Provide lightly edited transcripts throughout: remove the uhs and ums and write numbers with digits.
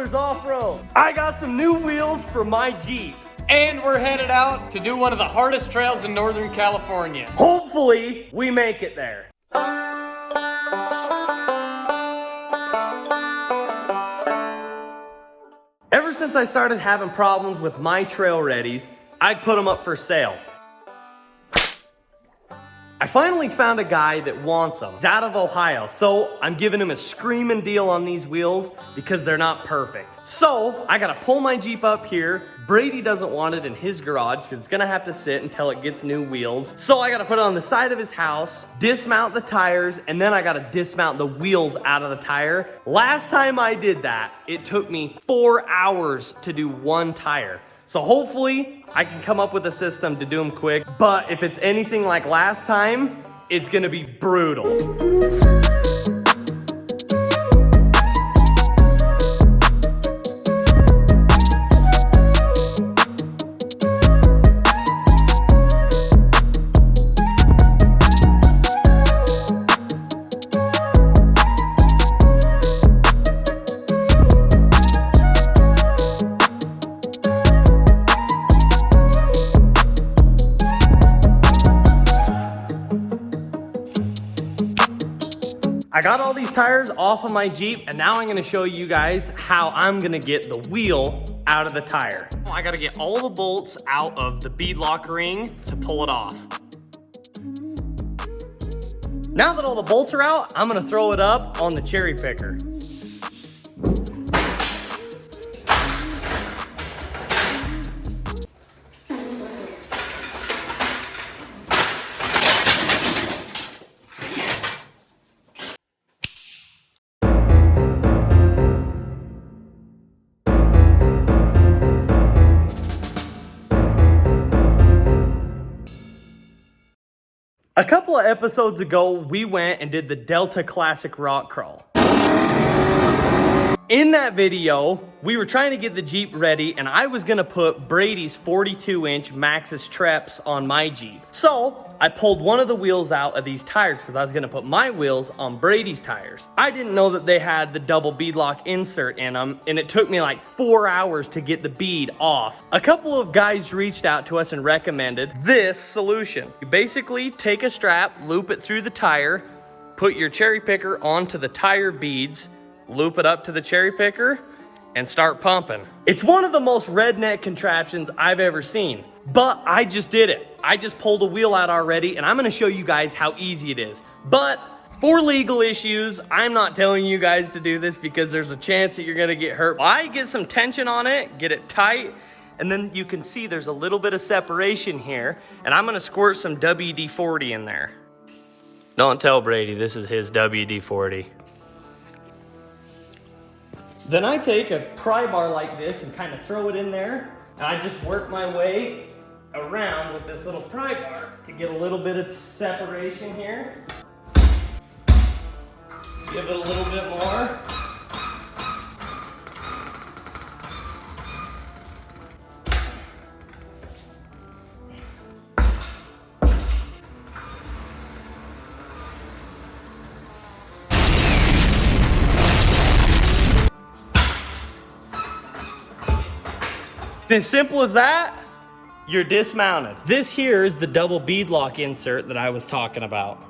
Brothers Off-Road. I got some new wheels for my Jeep. And we're headed out to do one of the hardest trails in Northern California. Hopefully, we make it there. Ever since I started having problems with my trail readies, I put them up for sale. I finally found a guy that wants them. He's out of Ohio, so I'm giving him a screaming deal on these wheels because they're not perfect. So I gotta pull my Jeep up here. Brady doesn't want it in his garage because it's gonna have to sit until it gets new wheels. So I gotta put it on the side of his house, dismount the tires, and then I gotta dismount the wheels out of the tire. Last time I did that, it took me 4 hours to do one tire. So hopefully I can come up with a system to do them quick, but if it's anything like last time, it's gonna be brutal. I got all these tires off of my Jeep, and now I'm gonna show you guys how I'm gonna get the wheel out of the tire. I gotta get all the bolts out of the beadlock ring to pull it off. Now that all the bolts are out, I'm gonna throw it up on the cherry picker. A couple of episodes ago, we went and did the Delta Classic Rock Crawl. In that video, we were trying to get the Jeep ready, and I was gonna put Brady's 42-inch Maxxis Treps on my Jeep. So I pulled one of the wheels out of these tires because I was gonna put my wheels on Brady's tires. I didn't know that they had the double beadlock insert in them, and it took me like 4 hours to get the bead off. A couple of guys reached out to us and recommended this solution. You basically take a strap, loop it through the tire, put your cherry picker onto the tire beads, loop it up to the cherry picker, and start pumping. It's one of the most redneck contraptions I've ever seen, but I just did it. I just pulled a wheel out already, and I'm gonna show you guys how easy it is. But for legal issues, I'm not telling you guys to do this because there's a chance that you're gonna get hurt. I get some tension on it, get it tight, and then you can see there's a little bit of separation here, and I'm gonna squirt some WD-40 in there. Don't tell Brady this is his WD-40. Then I take a pry bar like this and kind of throw it in there. And I just work my way around with this little pry bar to get a little bit of separation here. Give it a little bit more. As simple as that, you're dismounted. This here is the double beadlock insert that I was talking about.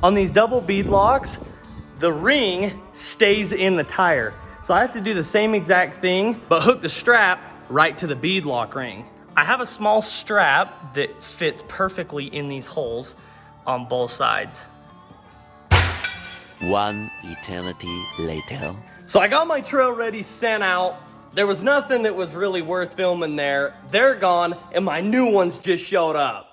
On these double beadlocks, the ring stays in the tire. So I have to do the same exact thing, but hook the strap right to the beadlock ring. I have a small strap that fits perfectly in these holes on both sides. One eternity later. So I got my trail ready sent out. There was nothing that was really worth filming there. They're gone, and my new ones just showed up.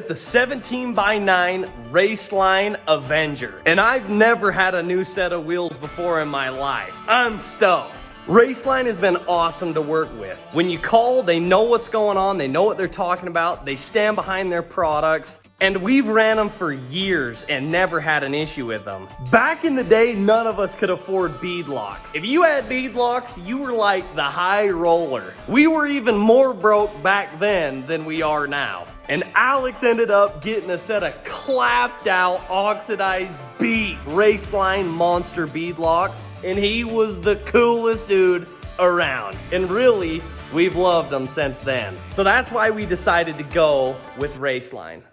with the 17x9 Raceline Avenger. And I've never had a new set of wheels before in my life. I'm stoked. Raceline has been awesome to work with. When you call, they know what's going on, they know what they're talking about, they stand behind their products, and we've ran them for years and never had an issue with them. Back in the day, none of us could afford beadlocks. If you had beadlocks, you were like the high roller. We were even more broke back then than we are now. And Alex ended up getting a set of clapped out, oxidized Bead Raceline monster beadlocks, and he was the coolest dude around. And really, we've loved them since then. So that's why we decided to go with Raceline.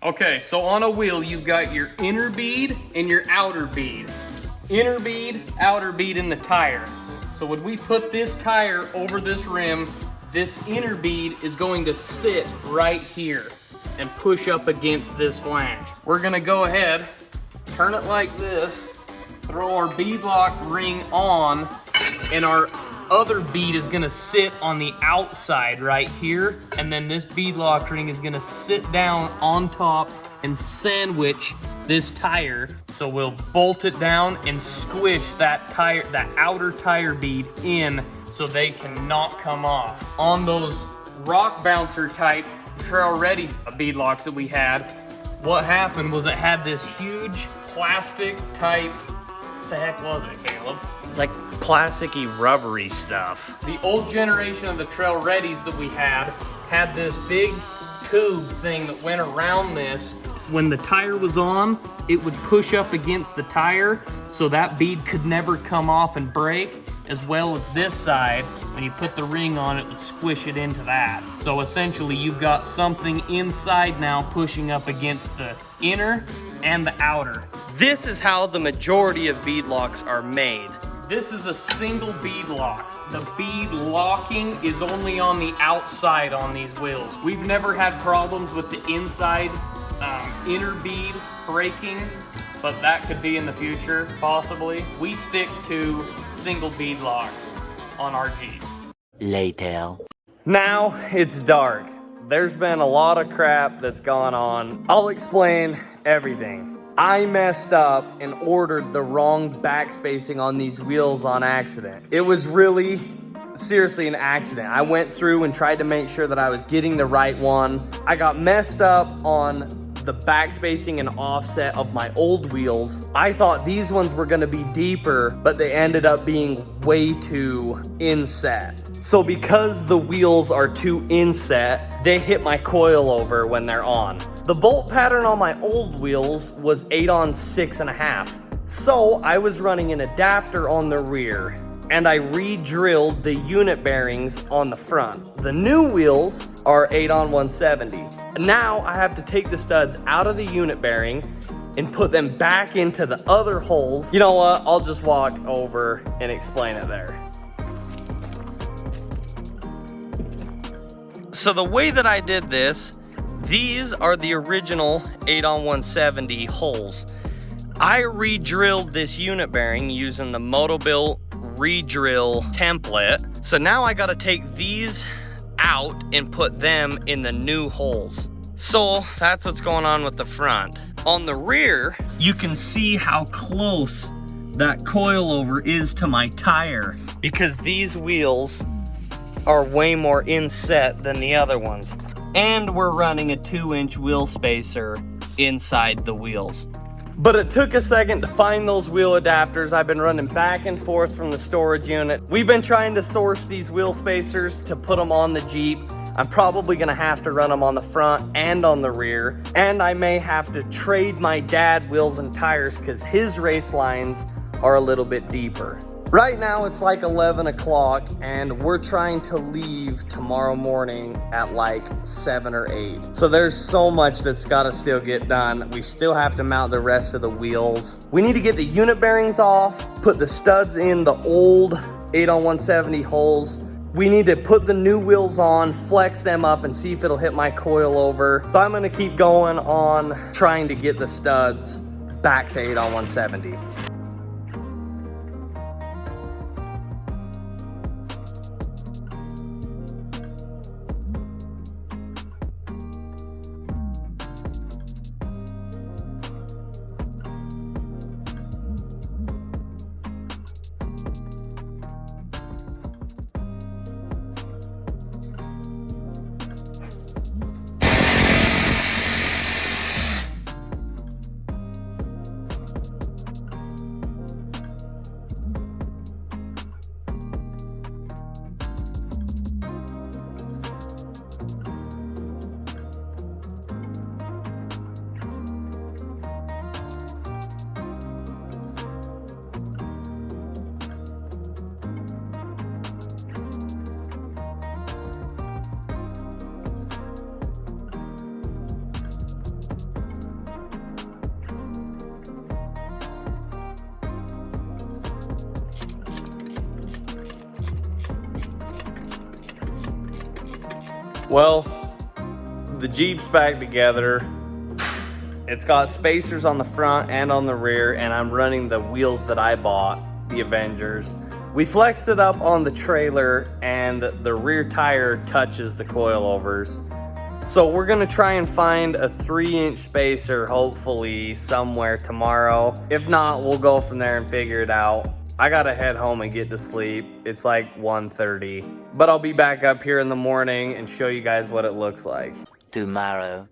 Okay, so on a wheel, you've got your inner bead and your outer bead. Inner bead, outer bead in the tire. So when we put this tire over this rim, this inner bead is going to sit right here and push up against this flange. We're gonna go ahead, turn it like this, throw our beadlock ring on, and our other bead is gonna sit on the outside right here, and then this beadlock ring is gonna sit down on top and sandwich this tire. So we'll bolt it down and squish that tire, that outer tire bead in so they cannot come off. On those rock bouncer type trail ready beadlocks that we had, what happened was it had this huge plastic type, what the heck was it, Caleb? It's like plasticky, rubbery stuff. The old generation of the trail readies that we had this big tube thing that went around this. When the tire was on, it would push up against the tire so that bead could never come off and break, as well as this side. When you put the ring on, it would squish it into that. So essentially you've got something inside now pushing up against the inner and the outer. This is how the majority of beadlocks are made. This is a single bead lock. The bead locking is only on the outside on these wheels. We've never had problems with the inside inner bead breaking, but that could be in the future, possibly. We stick to single bead locks on our Jeeps. Later. Now it's dark. There's been a lot of crap that's gone on. I'll explain everything. I messed up and ordered the wrong backspacing on these wheels on accident. It was really, seriously an accident. I went through and tried to make sure that I was getting the right one. I got messed up on the backspacing and offset of my old wheels. I thought these ones were gonna be deeper, but they ended up being way too inset. So because the wheels are too inset, they hit my coilover when they're on. The bolt pattern on my old wheels was 8 on 6.5. So I was running an adapter on the rear, and I re-drilled the unit bearings on the front. The new wheels are 8 on 170. Now I have to take the studs out of the unit bearing and put them back into the other holes. You know what? I'll just walk over and explain it there. So the way that I did this, these are the original 8 on 170 holes. I re-drilled this unit bearing using the Motobuilt re-drill template. So now I gotta take these out and put them in the new holes. So that's what's going on with the front. On the rear, you can see how close that coilover is to my tire because these wheels are way more inset than the other ones. And we're running a 2-inch wheel spacer inside the wheels. But it took a second to find those wheel adapters. I've been running back and forth from the storage unit. We've been trying to source these wheel spacers to put them on the Jeep. I'm probably gonna have to run them on the front and on the rear. And I may have to trade my dad wheels and tires because his Racelines are a little bit deeper. Right now it's like 11 o'clock and we're trying to leave tomorrow morning at like 7 or 8. So there's so much that's gotta still get done. We still have to mount the rest of the wheels. We need to get the unit bearings off, put the studs in the old 8-on-170 holes. We need to put the new wheels on, flex them up and see if it'll hit my coilover. So I'm gonna keep going on trying to get the studs back to 8-on-170. Well, the Jeep's back together. It's got spacers on the front and on the rear, and I'm running the wheels that I bought, the Avengers. We flexed it up on the trailer and the rear tire touches the coilovers. So we're gonna try and find a 3-inch spacer, hopefully somewhere tomorrow. If not, we'll go from there and figure it out. I gotta head home and get to sleep. It's like 1:30, but I'll be back up here in the morning and show you guys what it looks like. Tomorrow.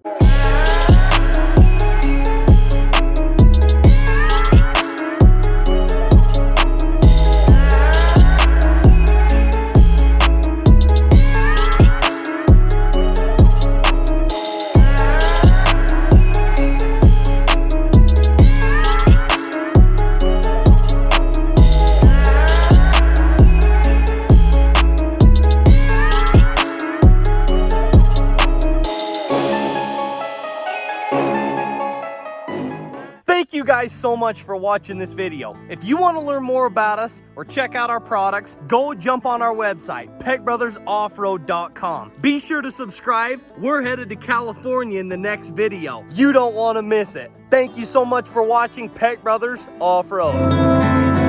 Thank you guys so much for watching this video. If you want to learn more about us or check out our products, go jump on our website, peckbrothersoffroad.com. Be sure to subscribe. We're headed to California in the next video. You don't want to miss it. Thank you so much for watching Peck Brothers Off-Road.